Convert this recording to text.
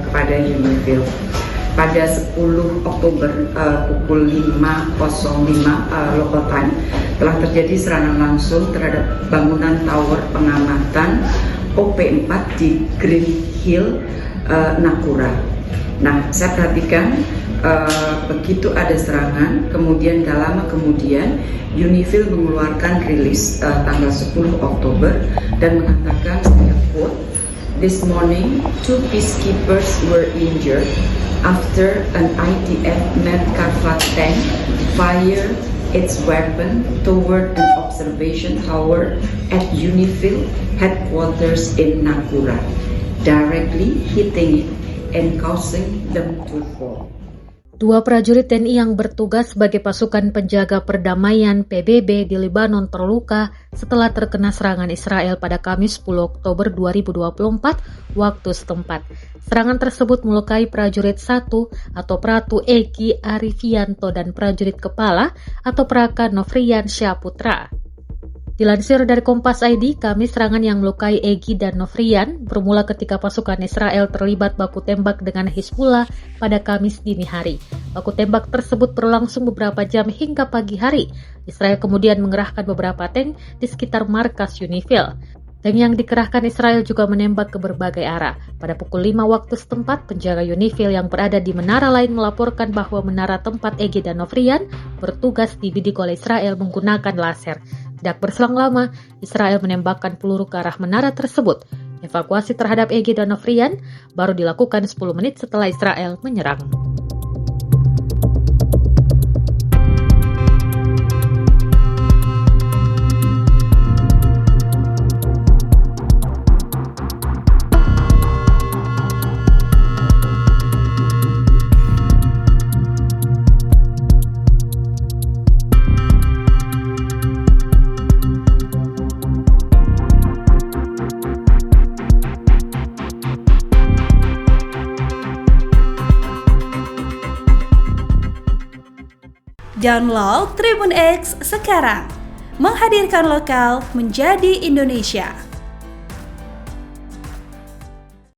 kepada UNIFIL. Pada 10 Oktober pukul 5.05 local time telah terjadi serangan langsung terhadap bangunan tower pengamatan OP4 di Green Hill, Nakura. Nah, saya perhatikan begitu ada serangan, kemudian gak lama kemudian UNIFIL mengeluarkan rilis tanggal 10 Oktober dan mengatakan, saya quote, "This morning, 2 peacekeepers were injured after an IDF Merkava tank fired its weapon toward an observation tower at UNIFIL headquarters in Nakura, directly hitting it and causing them to fall." Dua prajurit TNI yang bertugas sebagai pasukan penjaga perdamaian PBB di Lebanon terluka setelah terkena serangan Israel pada Kamis 10 Oktober 2024 waktu setempat. Serangan tersebut melukai prajurit 1 atau Pratu Eki Arifianto dan prajurit kepala atau Praka Nofrian Syaputra. Dilansir dari Kompas ID, Kamis serangan yang melukai Egi dan Nofrian bermula ketika pasukan Israel terlibat baku tembak dengan Hizbullah pada Kamis dini hari. Baku tembak tersebut berlangsung beberapa jam hingga pagi hari. Israel kemudian mengerahkan beberapa tank di sekitar markas UNIFIL. Tank yang dikerahkan Israel juga menembak ke berbagai arah. Pada pukul 5 waktu setempat, penjaga UNIFIL yang berada di menara lain melaporkan bahwa menara tempat Egi dan Nofrian bertugas dibidik oleh Israel menggunakan laser. Tidak berselang lama, Israel menembakkan peluru ke arah menara tersebut. Evakuasi terhadap Egi dan Nofrian baru dilakukan 10 menit setelah Israel menyerang. Download Tribun X sekarang, menghadirkan lokal menjadi Indonesia.